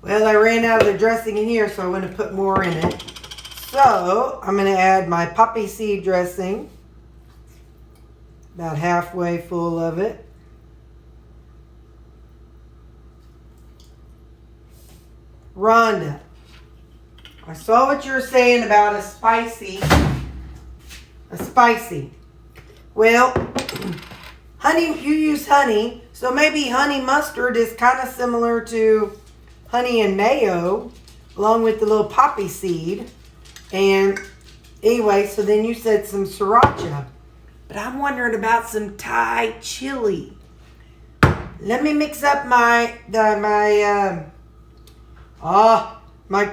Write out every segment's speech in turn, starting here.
Well, I ran out of the dressing in here, so I want to put more in it. So, I'm going to add my poppy seed dressing. About halfway full of it. Rhonda, I saw what you were saying about a spicy. Well, honey, you use honey, so maybe honey mustard is kind of similar to honey and mayo, along with the little poppy seed. And anyway, so then you said some sriracha, but I'm wondering about some Thai chili. Let me mix up my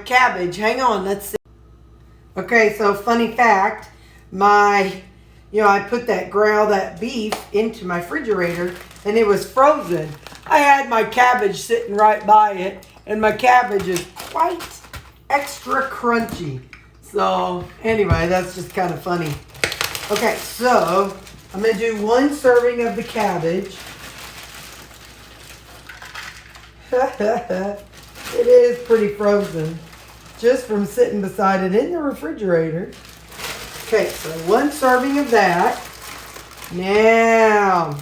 cabbage. Hang on, let's see. Okay, so funny fact, I put that beef into my refrigerator and it was frozen. I had my cabbage sitting right by it, and my cabbage is quite extra crunchy. So anyway, that's just kind of funny. Okay, so I'm going to do 1 serving of the cabbage. It is pretty frozen, just from sitting beside it in the refrigerator. Okay, so 1 serving of that. Now,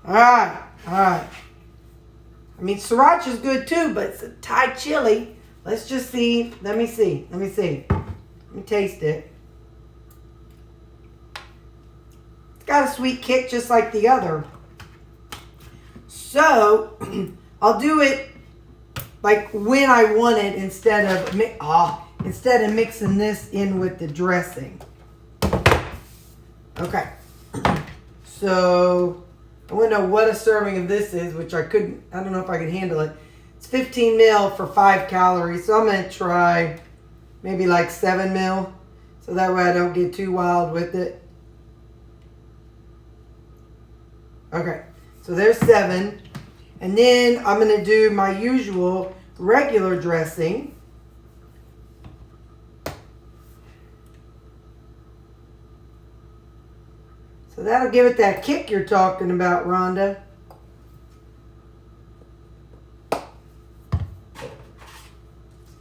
all right. I mean, sriracha is good too, but it's a Thai chili. Let's just see. Let me see. Let me taste it. It's got a sweet kick just like the other. So, I'll do it like when I want it instead of mixing this in with the dressing. Okay. So I want to know what a serving of this is, which I don't know if I can handle it. It's 15 mil for 5 calories. So I'm going to try maybe like 7 mil. So that way I don't get too wild with it. Okay. So there's 7. And then I'm going to do my usual regular dressing. So that'll give it that kick you're talking about, Rhonda.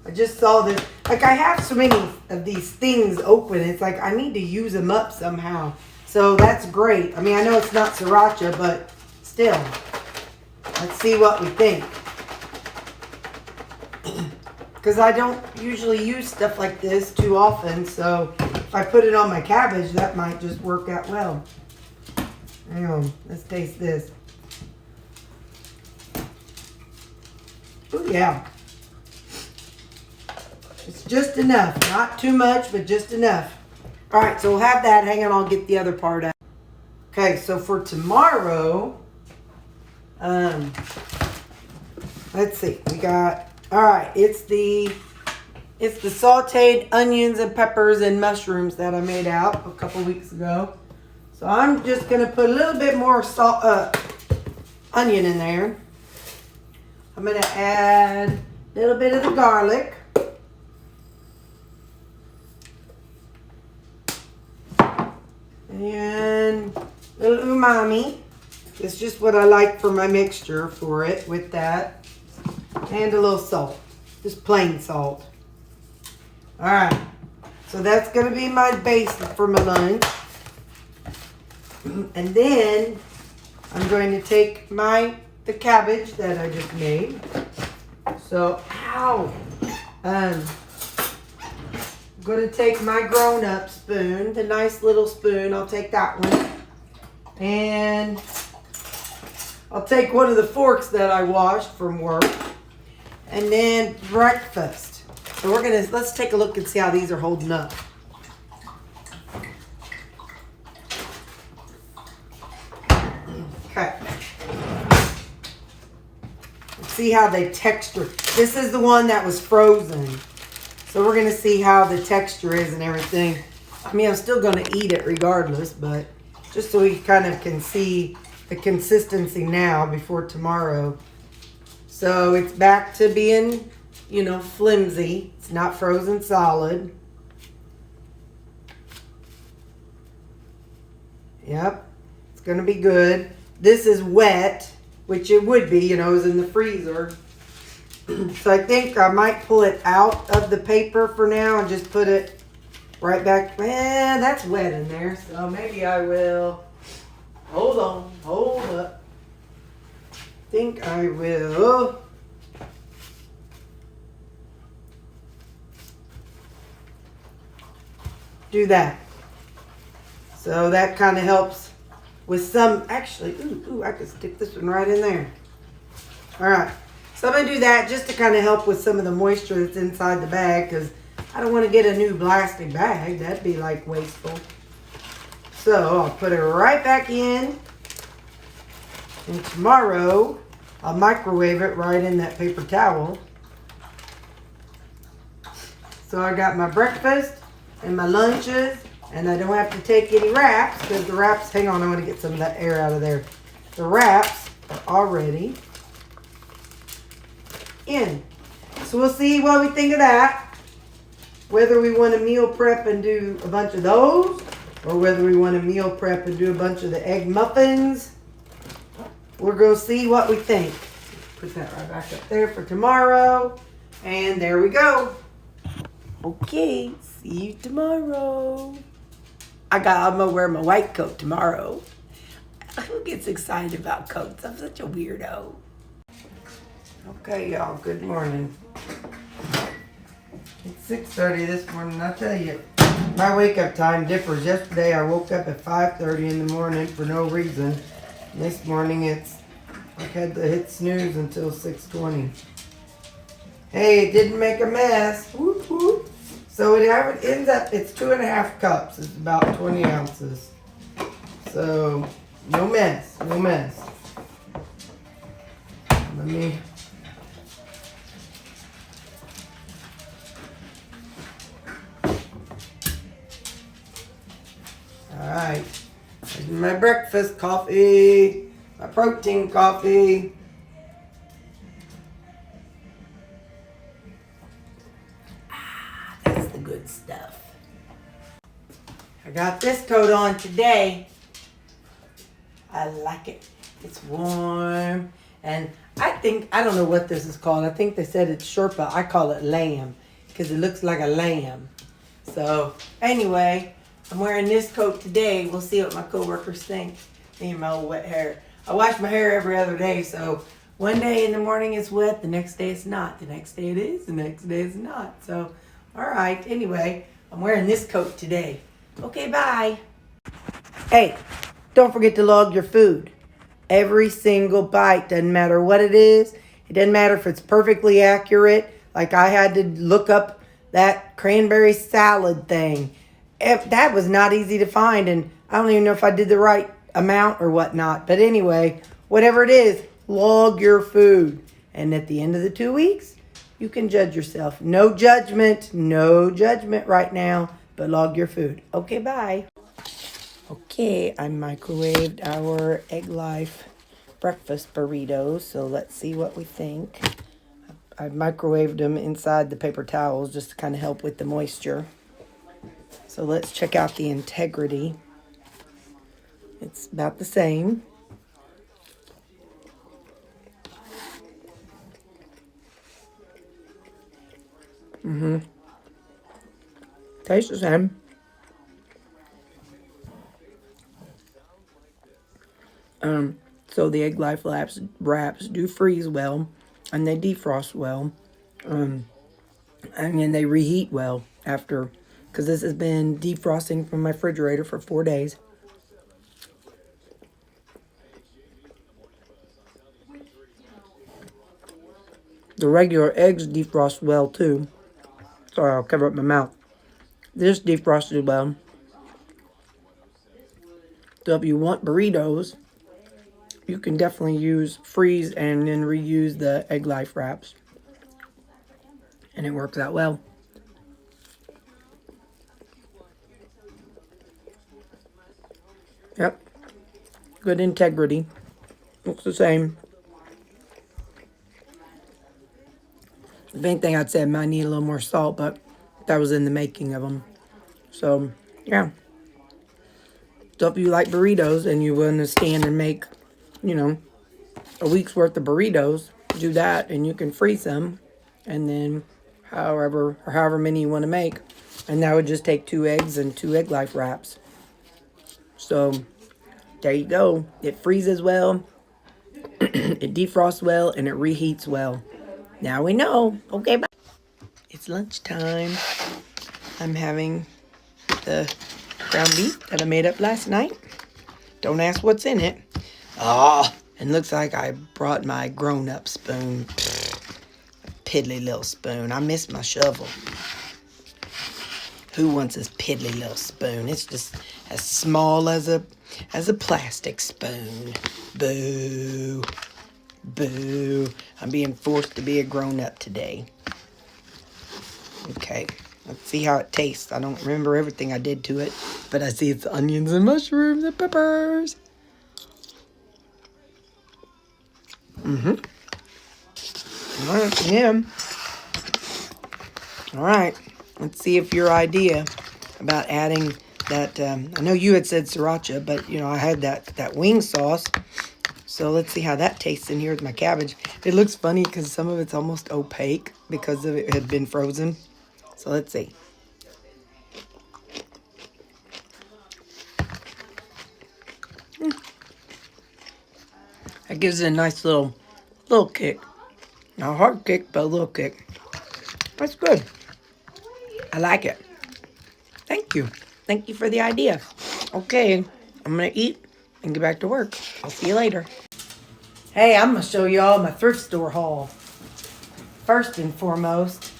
I just saw this. Like, I have so many of these things open. It's like I need to use them up somehow. So that's great. I mean, I know it's not sriracha, but still. Let's see what we think. Because I don't usually use stuff like this too often. So if I put it on my cabbage, that might just work out well. Hang on. Let's taste this. Oh, yeah. It's just enough. Not too much, but just enough. All right, so we'll have that. Hang on, I'll get the other part out. Okay, so for tomorrow, let's see. We got, all right, it's the sauteed onions and peppers and mushrooms that I made out a couple weeks ago. So I'm just going to put a little bit more onion in there. I'm going to add a little bit of the garlic. And a little umami. It's just what I like for my mixture for it with that. And a little salt. Just plain salt. Alright. So that's going to be my base for my lunch. And then I'm going to take the cabbage that I just made. So, I'm going to take my grown-up spoon, the nice little spoon. I'll take that one. And I'll take one of the forks that I washed from work. And then breakfast. So let's take a look and see how these are holding up. Okay. Let's see how they texture. This is the one that was frozen. So we're going to see how the texture is and everything. I mean, I'm still going to eat it regardless, but just so we kind of can see the consistency now before tomorrow. So it's back to being, flimsy. It's not frozen solid. Yep. It's going to be good. This is wet, which it would be, it was in the freezer. So I think I might pull it out of the paper for now and just put it right back. That's wet in there, so maybe I will. Hold on, hold up. Think I will. Do that. So that kind of helps with some, actually, I could stick this one right in there. All right. So I'm going to do that just to kind of help with some of the moisture that's inside the bag, because I don't want to get a new plastic bag. That'd be like wasteful. So I'll put it right back in. And tomorrow I'll microwave it right in that paper towel. So I got my breakfast and my lunches, and I don't have to take any wraps, because the wraps, hang on, I want to get some of that air out of there. The wraps are already in. So we'll see what we think of that. Whether we want to meal prep and do a bunch of those, or whether we want to meal prep and do a bunch of the egg muffins. We're going to see what we think. Put that right back up there for tomorrow. And there we go. Okay, see you tomorrow. I'm going to wear my white coat tomorrow. Who gets excited about coats? I'm such a weirdo. Okay, y'all, good morning. It's 6:30 this morning. I'll tell you, my wake-up time differs. Yesterday, I woke up at 5:30 in the morning for no reason. This morning, I had to hit snooze until 6:20. Hey, it didn't make a mess. Whoop, whoop. So it ends up, it's 2.5 cups. It's about 20 ounces. So, no mess, no mess. Let me... Alright, here's my breakfast coffee, my protein coffee. That's the good stuff. I got this coat on today. I like it. It's warm. And I don't know what this is called. I think they said it's Sherpa. I call it lamb because it looks like a lamb. So anyway, I'm wearing this coat today. We'll see what my coworkers think. Me and my old wet hair. I wash my hair every other day, so one day in the morning it's wet, the next day it's not. The next day it is, the next day it's not. So, all right. Anyway, I'm wearing this coat today. Okay, bye. Hey, don't forget to log your food. Every single bite, doesn't matter what it is. It doesn't matter if it's perfectly accurate. Like I had to look up that cranberry salad thing. That was not easy to find, and I don't even know if I did the right amount or whatnot. But anyway, whatever it is, log your food. And at the end of the 2 weeks, you can judge yourself. No judgment right now, but log your food. Okay, bye. Okay, I microwaved our Egg Life breakfast burritos, so let's see what we think. I microwaved them inside the paper towels just to kind of help with the moisture. So let's check out the integrity. It's about the same. Tastes the same. So the Egg Life wraps do freeze well, and they defrost well, and then they reheat well after, because this has been defrosting from my refrigerator for 4 days. The regular eggs defrost well too. Sorry, I'll cover up my mouth. This defrosted well. So if you want burritos, you can definitely freeze and then reuse the Egg Life wraps. And it works out well. Yep. Good integrity. Looks the same. If anything, I'd say I might need a little more salt, but that was in the making of them. So, yeah. So if you like burritos and you want to stand and make, a week's worth of burritos, do that, and you can freeze them, and then however many you want to make. And that would just take 2 eggs and 2 egg life wraps. So there you go. It freezes well, it defrosts well, and it reheats well. Now we know. Okay, bye. It's lunchtime. I'm having the ground beef that I made up last night. Don't ask what's in it. Ah, and looks like I brought my grown-up spoon. A piddly little spoon. I miss my shovel. Who wants this piddly little spoon? It's just as small as a plastic spoon. Boo. Boo. I'm being forced to be a grown-up today. Okay. Let's see how it tastes. I don't remember everything I did to it, but I see it's onions and mushrooms and peppers. All right, yeah. All right. Let's see if your idea about adding that, I know you had said sriracha, but, you know, I had that wing sauce. So let's see how that tastes in here with my cabbage. It looks funny because some of it's almost opaque because of it had been frozen. So let's see. That gives it a nice little kick. Not a hard kick, but a little kick. That's good. I like it. Thank you. Thank you for the idea. Okay, I'm going to eat and get back to work. I'll see you later. Hey, I'm going to show y'all my thrift store haul. First and foremost,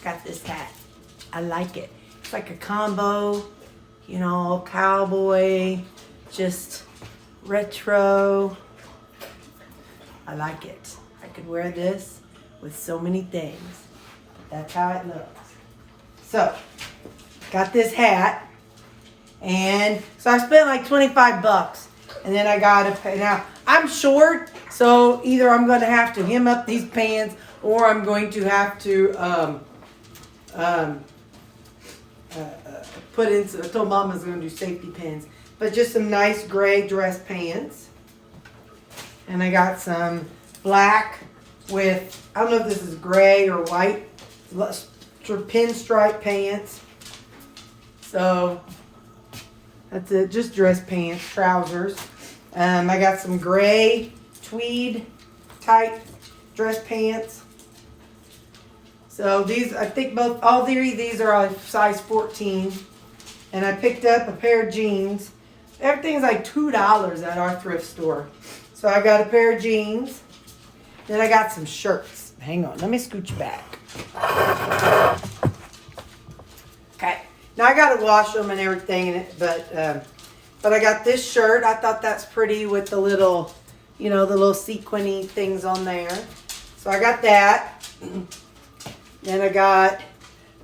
got this hat. I like it. It's like a combo, you know, cowboy, just retro. I like it. I could wear this with so many things. That's how it looks. So, got this hat, and so I spent like 25 bucks, and then I got to pay. Now, I'm short, so either I'm going to have to hem up these pants, or I'm going to have to put in, I told Mom I was going to do safety pins, but just some nice gray dress pants. And I got some black with, I don't know if this is gray or white, pinstripe pants. So that's it, just dress pants, trousers. I got some gray tweed type dress pants. So these, I think all three of these are a size 14. And I picked up a pair of jeans. Everything's like $2 at our thrift store. So I got a pair of jeans. Then I got some shirts. Hang on, let me scooch back. Okay, now I got to wash them and everything, but I got this shirt. I thought that's pretty with the little, you know, the little sequiny things on there. So I got that. Then I got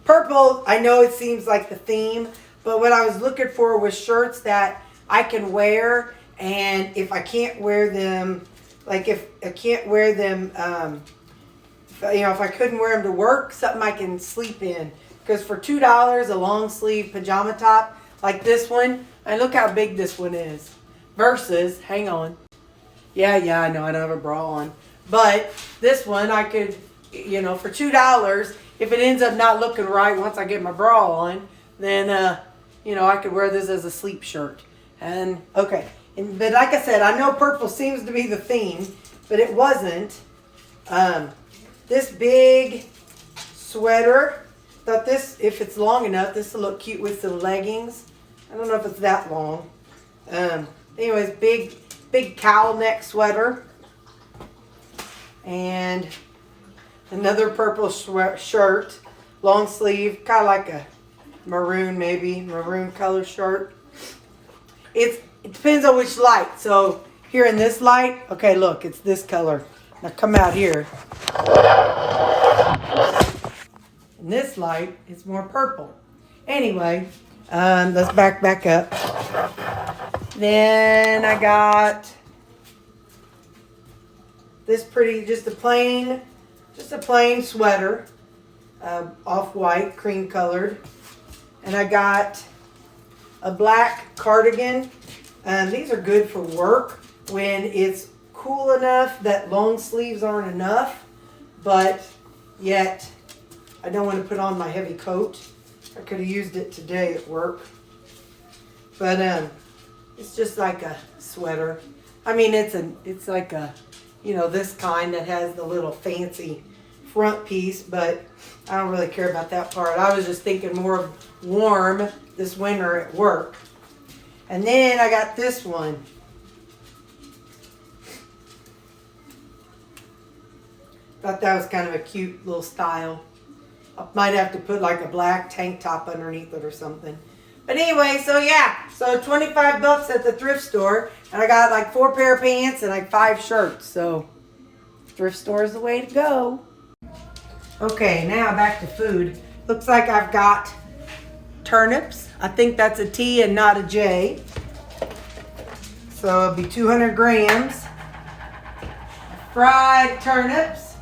purple. I know it seems like the theme, but what I was looking for was shirts that I can wear, and if I can't wear them, like if I can't wear them, you know, if I couldn't wear them to work, something I can sleep in. Because for $2, a long sleeve pajama top like this one, and look how big this one is. Versus, hang on. Yeah, I know I don't have a bra on. But this one I could, you know, for $2, if it ends up not looking right once I get my bra on, then, you know, I could wear this as a sleep shirt. And, okay. But like I said, I know purple seems to be the theme, but it wasn't. This big sweater, thought this, if it's long enough, this will look cute with some leggings. I don't know if it's that long. Anyways, big cowl neck sweater. And another purple shirt, long sleeve, kind of like a maroon color shirt. It depends on which light. So here in this light, okay, look, it's this color. Now come out here. In this light, it's more purple. Anyway, let's back up. Then I got this pretty, just a plain sweater, off-white, cream colored. And I got a black cardigan. These are good for work when it's cool enough that long sleeves aren't enough, but yet I don't want to put on my heavy coat. I could have used it today at work. But it's just like a sweater. I mean, it's like a, you know, this kind that has the little fancy front piece, but I don't really care about that part. I was just thinking more of warm this winter at work. And then I got this one. Thought that was kind of a cute little style. I might have to put like a black tank top underneath it or something. But anyway, so yeah, so 25 bucks at the thrift store, and I got like 4 pair of pants and like 5 shirts. So thrift store is the way to go. Okay, now back to food. Looks like I've got turnips. I think that's a T and not a J. So it'll be 200 grams. Fried turnips.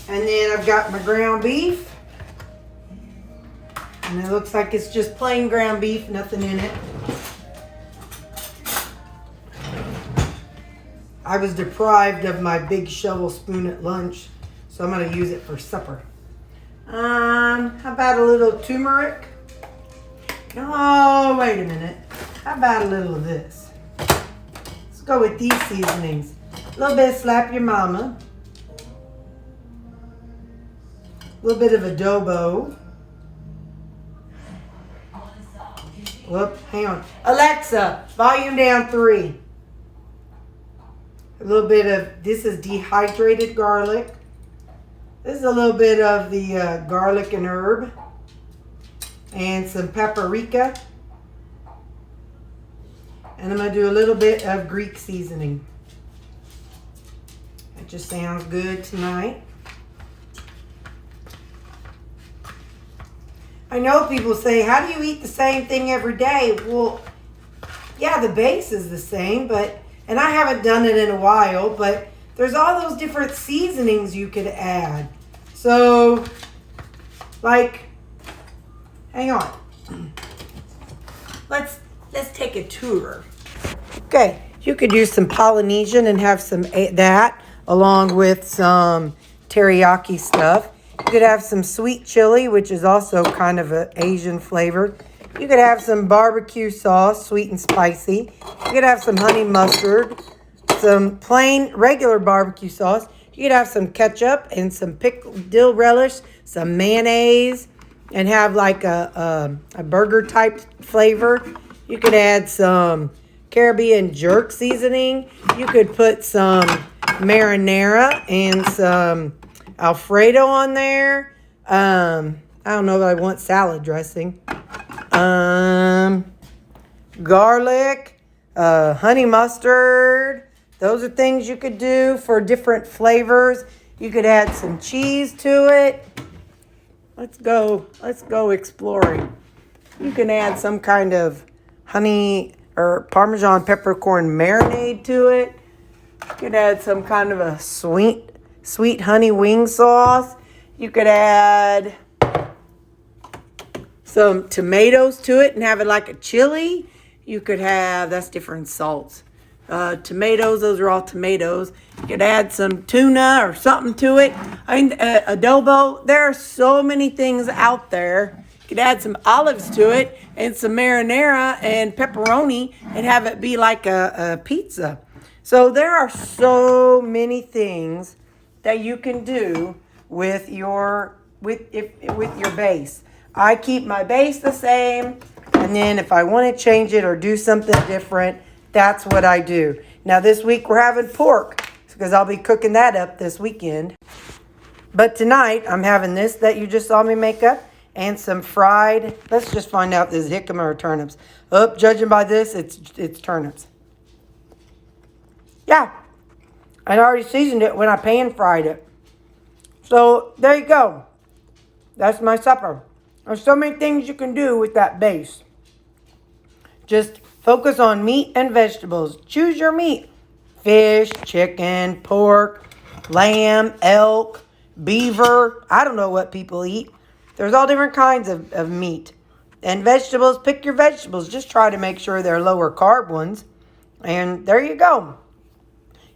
And then I've got my ground beef. And it looks like it's just plain ground beef, nothing in it. I was deprived of my big shovel spoon at lunch, so I'm going to use it for supper. How about a little turmeric? No, wait a minute. How about a little of this? Let's go with these seasonings. A little bit of Slap Your Mama. A little bit of adobo. Whoop, hang on. Alexa, volume down 3. A little bit of, this is dehydrated garlic. This is a little bit of the garlic and herb. And some paprika. And I'm going to do a little bit of Greek seasoning. That just sounds good tonight. I know people say, how do you eat the same thing every day? Well, yeah, the base is the same, but, and I haven't done it in a while, but there's all those different seasonings you could add. So, like, hang on. Let's take a tour. Okay, you could use some Polynesian and have some that along with some teriyaki stuff. You could have some sweet chili, which is also kind of an Asian flavor. You could have some barbecue sauce, sweet and spicy. You could have some honey mustard, some plain regular barbecue sauce. You could have some ketchup and some pickled dill relish, some mayonnaise, and have like a burger type flavor. You could add some Caribbean jerk seasoning. You could put some marinara and some Alfredo on there. I don't know if I want salad dressing. Garlic, honey mustard. Those are things you could do for different flavors. You could add some cheese to it. Let's go exploring. You can add some kind of honey or Parmesan peppercorn marinade to it. You could add some kind of a sweet honey wing sauce. You could add some tomatoes to it and have it like a chili. You could have, that's different salts. Tomatoes, those are all tomatoes. You could add some tuna or something to it. I mean, adobo. There are so many things out there. You could add some olives to it and some marinara and pepperoni and have it be like a pizza. So there are so many things that you can do with your base. I keep my base the same, and then if I want to change it or do something different, that's what I do. Now this week we're having pork because I'll be cooking that up this weekend. But tonight I'm having this that you just saw me make up and some fried. Let's just find out if this is jicama or turnips. Judging by this, it's turnips. Yeah, I already seasoned it when I pan fried it. So there you go. That's my supper. There's so many things you can do with that base. Just focus on meat and vegetables. Choose your meat. Fish, chicken, pork, lamb, elk, beaver. I don't know what people eat. There's all different kinds of meat. And vegetables, pick your vegetables. Just try to make sure they're lower carb ones. And there you go.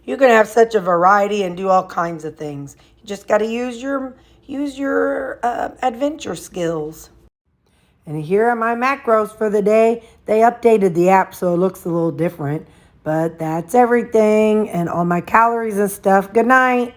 You can have such a variety and do all kinds of things. You just got to use your adventure skills. And here are my macros for the day. They updated the app so it looks a little different. But that's everything and all my calories and stuff. Good night.